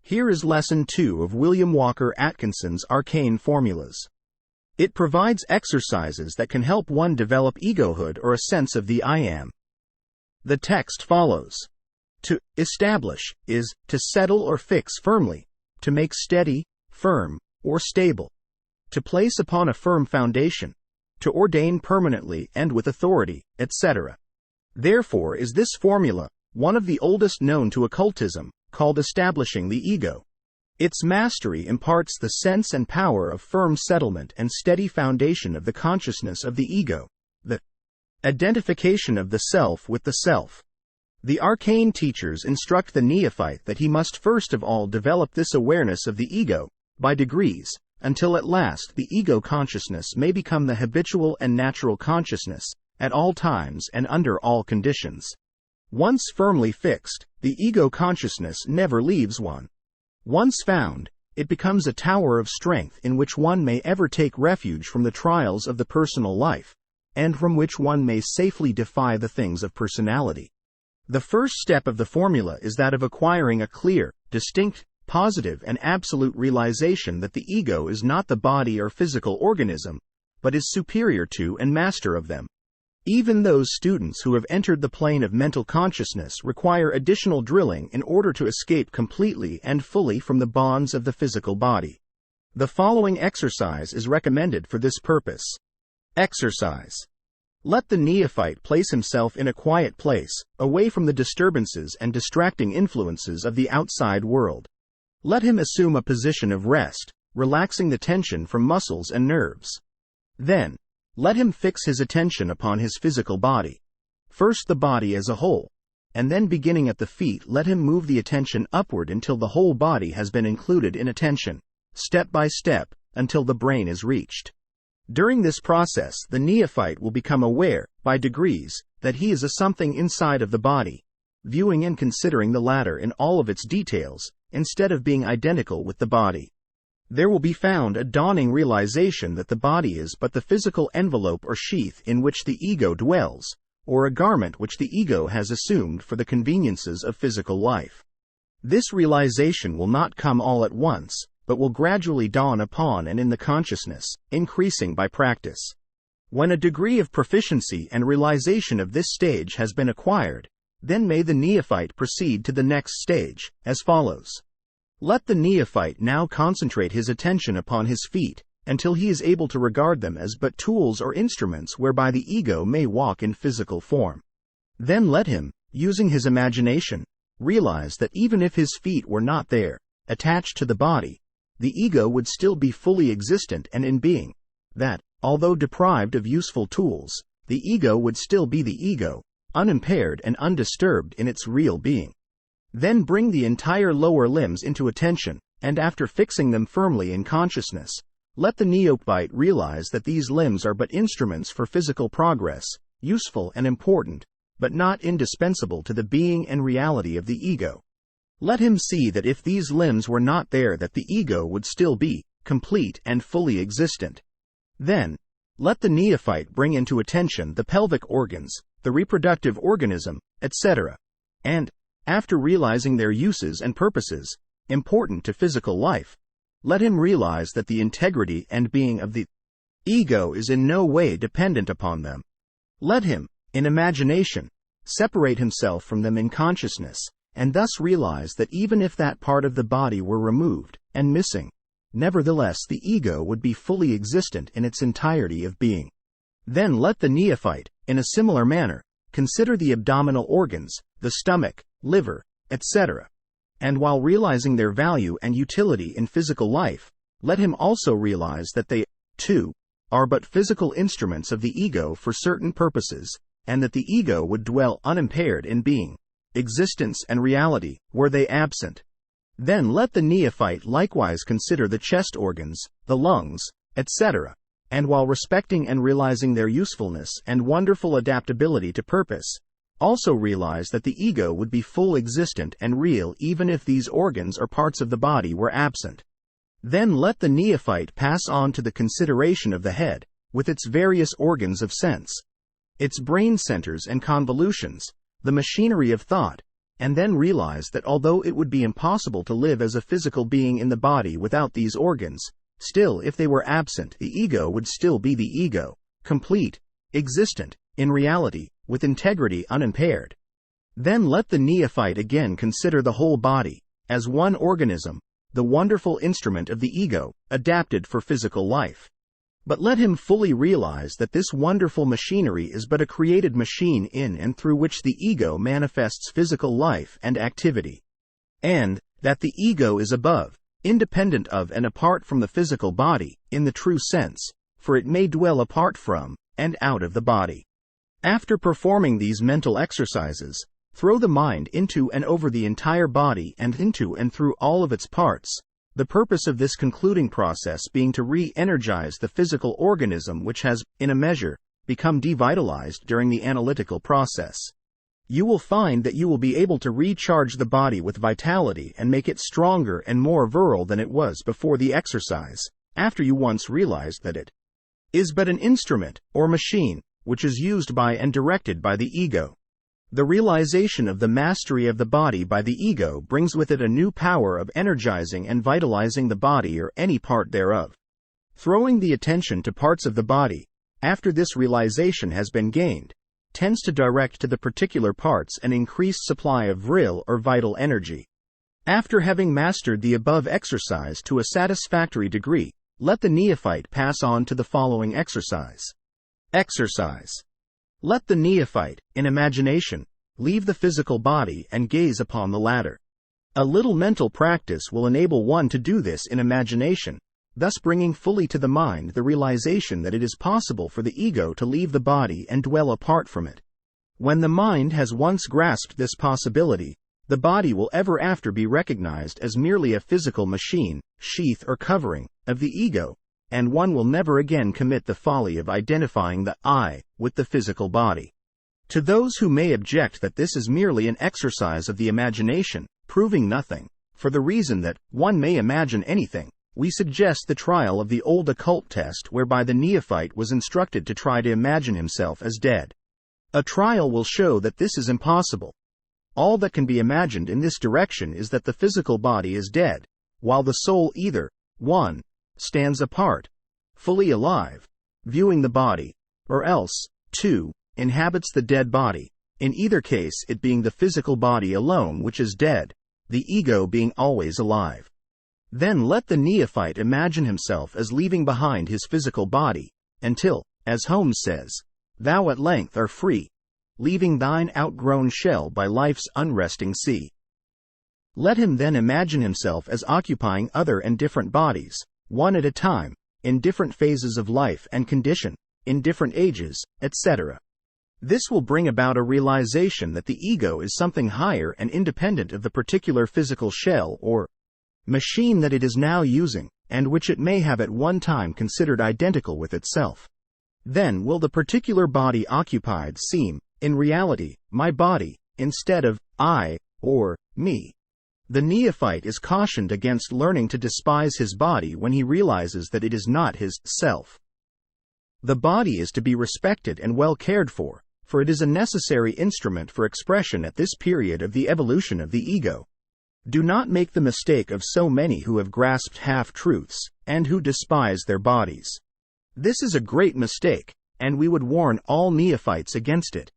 Here is Lesson 2 of William Walker Atkinson's Arcane Formulas. It provides exercises that can help one develop egohood or a sense of the I am. The text follows. To establish is to settle or fix firmly, to make steady, firm, or stable, to place upon a firm foundation, to ordain permanently and with authority, etc. Therefore is this formula, one of the oldest known to occultism, called establishing the ego. Its mastery imparts the sense and power of firm settlement and steady foundation of the consciousness of the ego, the identification of the self with the self. The arcane teachers instruct the neophyte that he must first of all develop this awareness of the ego, by degrees, until at last the ego consciousness may become the habitual and natural consciousness, at all times and under all conditions. Once firmly fixed, the ego consciousness never leaves one. Once found, it becomes a tower of strength in which one may ever take refuge from the trials of the personal life, and from which one may safely defy the things of personality. The first step of the formula is that of acquiring a clear, distinct, positive and absolute realization that the ego is not the body or physical organism, but is superior to and master of them. Even those students who have entered the plane of mental consciousness require additional drilling in order to escape completely and fully from the bonds of the physical body. The following exercise is recommended for this purpose. Exercise. Let the neophyte place himself in a quiet place, away from the disturbances and distracting influences of the outside world. Let him assume a position of rest, relaxing the tension from muscles and nerves. Then, let him fix his attention upon his physical body. First the body as a whole, and then beginning at the feet let him move the attention upward until the whole body has been included in attention, step by step, until the brain is reached. During this process the neophyte will become aware, by degrees, that he is a something inside of the body, viewing and considering the latter in all of its details, instead of being identical with the body. There will be found a dawning realization that the body is but the physical envelope or sheath in which the ego dwells, or a garment which the ego has assumed for the conveniences of physical life. This realization will not come all at once, but will gradually dawn upon and in the consciousness, increasing by practice. When a degree of proficiency and realization of this stage has been acquired, then may the neophyte proceed to the next stage, as follows. Let the neophyte now concentrate his attention upon his feet, until he is able to regard them as but tools or instruments whereby the ego may walk in physical form. Then let him, using his imagination, realize that even if his feet were not there, attached to the body, the ego would still be fully existent and in being, that, although deprived of useful tools, the ego would still be the ego, unimpaired and undisturbed in its real being. Then bring the entire lower limbs into attention, and after fixing them firmly in consciousness, let the neophyte realize that these limbs are but instruments for physical progress, useful and important, but not indispensable to the being and reality of the ego. Let him see that if these limbs were not there that the ego would still be, complete and fully existent. Then, let the neophyte bring into attention the pelvic organs, the reproductive organism, etc. And, after realizing their uses and purposes, important to physical life, let him realize that the integrity and being of the ego is in no way dependent upon them. Let him, in imagination, separate himself from them in consciousness, and thus realize that even if that part of the body were removed and missing, nevertheless the ego would be fully existent in its entirety of being. Then let the neophyte, in a similar manner, consider the abdominal organs, the stomach, liver, etc. And while realizing their value and utility in physical life, let him also realize that they, too, are but physical instruments of the ego for certain purposes, and that the ego would dwell unimpaired in being, existence and reality, were they absent. Then let the neophyte likewise consider the chest organs, the lungs, etc., and while respecting and realizing their usefulness and wonderful adaptability to purpose, also realize that the ego would be full existent and real even if these organs or parts of the body were absent. Then let the neophyte pass on to the consideration of the head, with its various organs of sense, its brain centers and convolutions, the machinery of thought, and then realize that although it would be impossible to live as a physical being in the body without these organs, still if they were absent, the ego would still be the ego, complete, existent, in reality, with integrity unimpaired. Then let the neophyte again consider the whole body as one organism, the wonderful instrument of the ego, adapted for physical life. But let him fully realize that this wonderful machinery is but a created machine in and through which the ego manifests physical life and activity. And that the ego is above, independent of and apart from the physical body, in the true sense, for it may dwell apart from and out of the body. After performing these mental exercises, throw the mind into and over the entire body and into and through all of its parts, the purpose of this concluding process being to re-energize the physical organism which has, in a measure, become devitalized during the analytical process. You will find that you will be able to recharge the body with vitality and make it stronger and more virile than it was before the exercise, after you once realized that it is but an instrument, or machine, which is used by and directed by the ego. The realization of the mastery of the body by the ego brings with it a new power of energizing and vitalizing the body or any part thereof. Throwing the attention to parts of the body, after this realization has been gained, tends to direct to the particular parts an increased supply of vril or vital energy. After having mastered the above exercise to a satisfactory degree, let the neophyte pass on to the following exercise. Exercise. Let the neophyte, in imagination, leave the physical body and gaze upon the latter. A little mental practice will enable one to do this in imagination, thus bringing fully to the mind the realization that it is possible for the ego to leave the body and dwell apart from it. When the mind has once grasped this possibility, the body will ever after be recognized as merely a physical machine, sheath or covering, of the ego, and one will never again commit the folly of identifying the I with the physical body. To those who may object that this is merely an exercise of the imagination, proving nothing, for the reason that one may imagine anything, we suggest the trial of the old occult test whereby the neophyte was instructed to try to imagine himself as dead. A trial will show that this is impossible. All that can be imagined in this direction is that the physical body is dead, while the soul either 1. Stands apart, fully alive, viewing the body, or else 2. Inhabits the dead body, in either case it being the physical body alone which is dead, the ego being always alive. Then let the neophyte imagine himself as leaving behind his physical body, until, as Holmes says, thou at length are free, leaving thine outgrown shell by life's unresting sea. Let him then imagine himself as occupying other and different bodies, one at a time, in different phases of life and condition, in different ages, etc. This will bring about a realization that the ego is something higher and independent of the particular physical shell or machine that it is now using, and which it may have at one time considered identical with itself. Then will the particular body occupied seem, in reality, my body, instead of I, or me. The neophyte is cautioned against learning to despise his body when he realizes that it is not his self. The body is to be respected and well cared for it is a necessary instrument for expression at this period of the evolution of the ego. Do not make the mistake of so many who have grasped half-truths, and who despise their bodies. This is a great mistake, and we would warn all neophytes against it.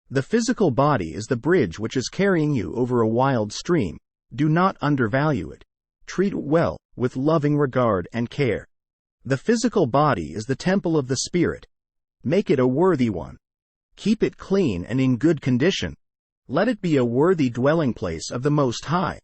The physical body is the bridge which is carrying you over a wild stream. Do not undervalue it. Treat it well, with loving regard and care. The physical body is the temple of the spirit. Make it a worthy one. Keep it clean and in good condition. Let it be a worthy dwelling place of the Most High.